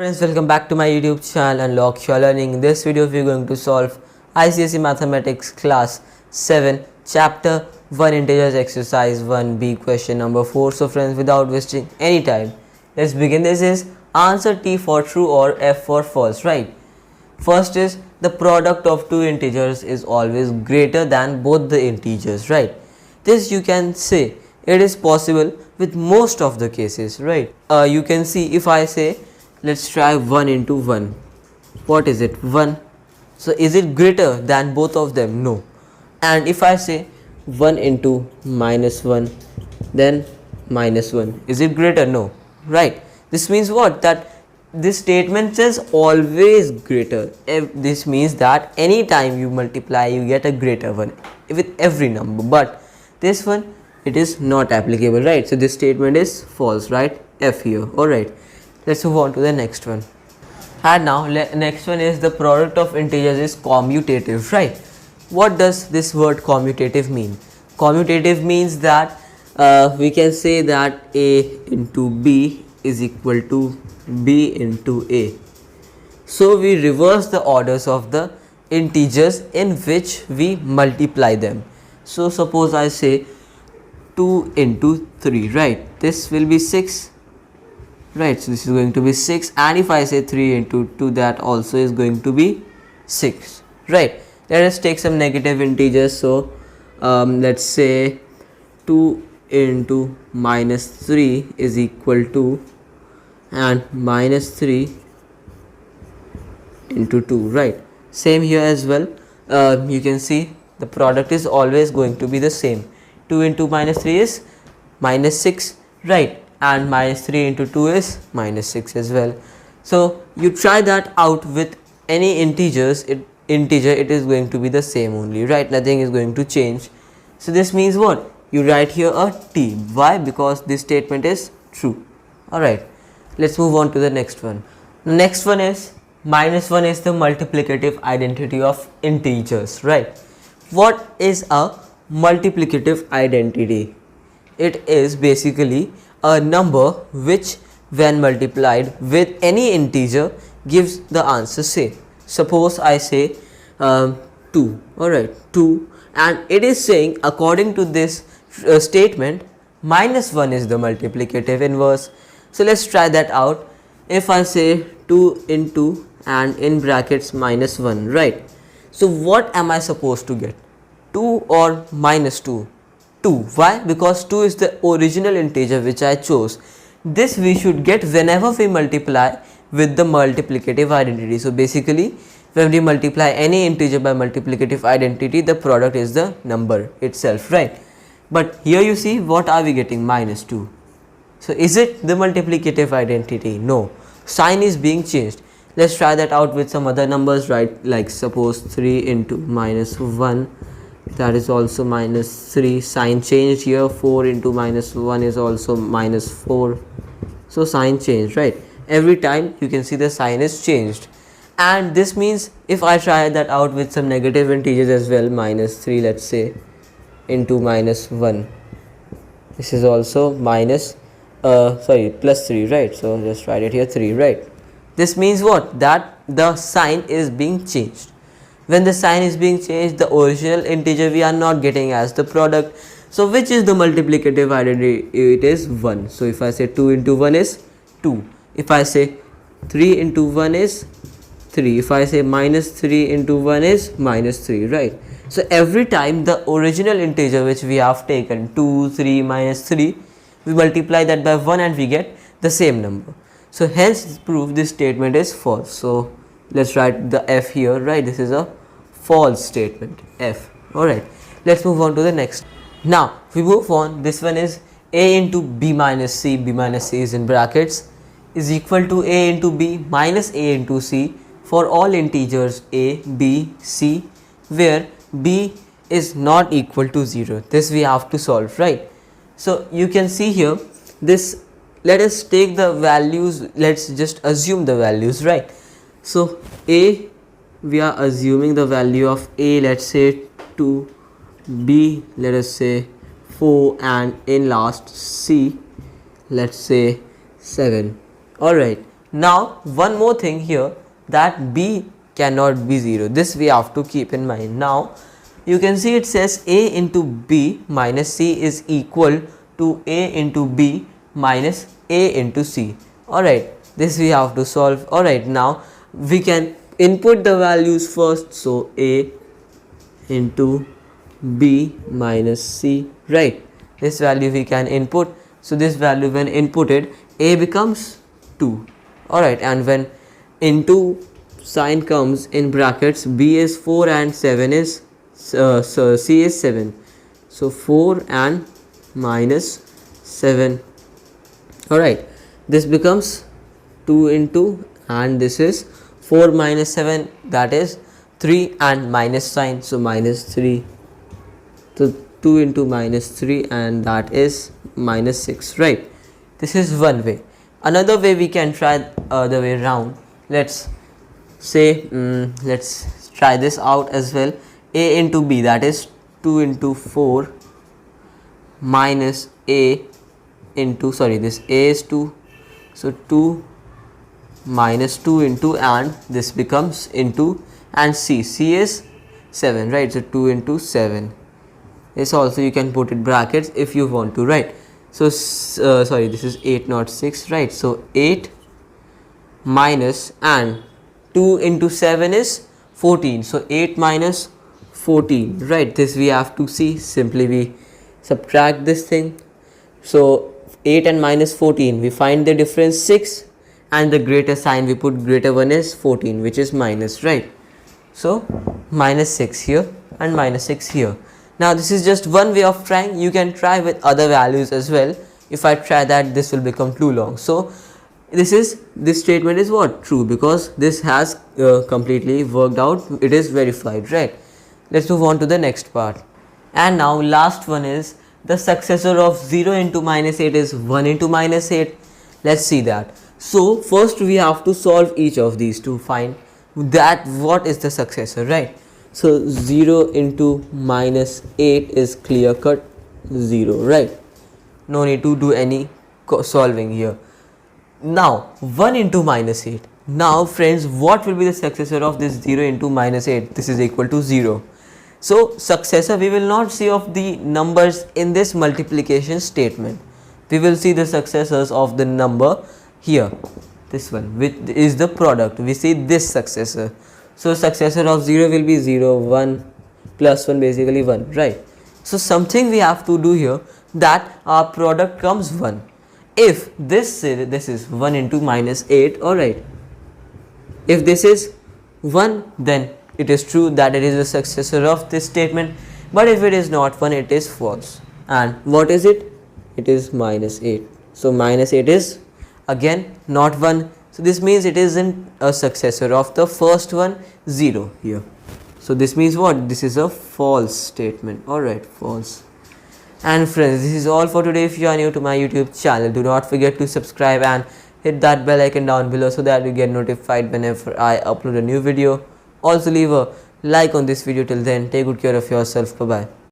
Friends, welcome back to my YouTube channel Unlock Your Learning. In this video, we are going to solve ICSE Mathematics Class 7 Chapter 1 Integers Exercise 1B question number 4. So friends, without wasting any time, let's begin. This is answer T for true or F for false, right? First is the product of two integers is always greater than both the integers, right? This you can say it is possible with most of the cases, right? You can see if I say let's try 1 into 1. What is it? 1. So is it greater than both of them? No. And if I say 1 into minus 1, then minus 1. Is it greater? No. Right. This means what? That this statement says always greater. This means that anytime you multiply, you get a greater one with every number. But this one, it is not applicable, right? So this statement is false, right? F here. Alright. Let's move on to the next one. And now next one is the product of integers is commutative, right? What does this word commutative mean? Commutative means that we can say that A into B is equal to B into A. So we reverse the orders of the integers in which we multiply them. So suppose I say 2 into 3, right? This will be 6. Right, so this is going to be 6, and if I say 3 into 2, that also is going to be 6, right? Let us take some negative integers. So let's say 2 into minus 3 is equal to, and minus 3 into 2, right? Same here as well. You can see the product is always going to be the same. 2 into minus 3 is minus 6, right? And minus 3 into 2 is minus 6 as well. So you try that out with any integers, it is going to be the same only, right? Nothing is going to change. So this means what? You write here a T. Why? Because this statement is true. Alright, let's move on to the next one. The next one is minus 1 is the multiplicative identity of integers, right? What is a multiplicative identity? It is basically a number which when multiplied with any integer gives the answer same. Suppose I say 2, alright, 2, and it is saying according to this statement minus 1 is the multiplicative inverse. So let's try that out. If I say 2 into and in brackets minus 1, right? So what am I supposed to get? 2 or minus 2? 2. Why? Because 2 is the original integer which I chose. This we should get whenever we multiply with the multiplicative identity. So basically when we multiply any integer by multiplicative identity, the product is the number itself, right? But here you see what are we getting? Minus 2. So is it the multiplicative identity? No. Sign is being changed. Let's try that out with some other numbers, right? Like suppose 3 into minus 1. That is also minus 3. Sign changed here. 4 into minus 1 is also minus 4. So sign changed, right? Every time you can see the sign is changed. And this means if I try that out with some negative integers as well, minus 3 let's say into minus 1. This is also minus plus 3, right? So just write it here 3, right? This means what? That the sign is being changed. When the sign is being changed, the original integer we are not getting as the product. So which is the multiplicative identity? It is 1. So if I say 2 into 1 is 2. If I say 3 into 1 is 3. If I say minus 3 into 1 is minus 3, right? So every time the original integer which we have taken 2, 3, minus 3, we multiply that by 1 and we get the same number. So hence proof this statement is false. So let's write the F here, right? This is a false statement, F. Alright, let's move on to the next. Now we move on. This one is A into B minus C. B minus C is in brackets is equal to A into B minus A into C for all integers A, B, C, where B is not equal to 0. This we have to solve, right? So you can see here this. Let us take the values. Let's just assume the values, right? So A, we are assuming the value of A, let's say 2, B, let us say 4, and in last C, let's say 7. Alright, Now one more thing here, that b cannot be 0. This we have to keep in mind. Now you can see it says a into b minus c is equal to a into b minus a into c. Alright, this we have to solve. Alright, now we can input the values first. So a into b minus c, right? This value we can input. So this value when inputted, a becomes 2. Alright, and when into sign comes in brackets, b is 4 and 7 is so c is 7. So 4 and minus 7. Alright, this becomes 2 into, and this is 4 minus 7, that is 3, and minus sign, so minus 3. So 2 into minus 3, and that is minus 6, right? This is one way. Another way we can try the way around. Let's say let's try this out as well. A into b, that is 2 into 4 minus a into, sorry, this a is 2, so 2 minus 2 into, and this becomes into, and c is 7, right? So 2 into 7. This also you can put it brackets if you want to, right? So sorry, this is 8 not 6, right? So 8 minus, and 2 into 7 is 14, so 8 minus 14, right? This we have to see. Simply we subtract this thing. So 8 and minus 14, we find the difference 6, and the greater sign we put greater one is 14, which is minus, right? So minus 6 here and minus 6 here. Now this is just one way of trying. You can try with other values as well. If I try that, this will become too long. So this statement is what? True, because this has completely worked out. It is verified, right? Let's move on to the next part. And now last one is the successor of 0 into minus 8 is 1 into minus 8. Let's see that. So first we have to solve each of these to find that what is the successor, right? So 0 into minus 8 is clear cut 0, right? No need to do any solving here. Now 1 into minus 8. Now friends, what will be the successor of this 0 into minus 8? This is equal to 0. So successor we will not see of the numbers in this multiplication statement. We will see the successors of the number here. This one, which is the product. We see this successor. So successor of 0 will be 0, 1 plus 1, basically 1, right? So something we have to do here, that our product comes 1. If this is 1 into minus 8, alright. If this is 1, then it is true that it is the successor of this statement. But if it is not 1, it is false. And what is it? It is minus 8. So minus 8 is again not 1. So this means it isn't a successor of the first one, 0 here. So this means what? This is a false statement. Alright, false. And friends, this is all for today. If you are new to my YouTube channel, do not forget to subscribe and hit that bell icon down below so that you get notified whenever I upload a new video. Also leave a like on this video. Till then, take good care of yourself. Bye bye.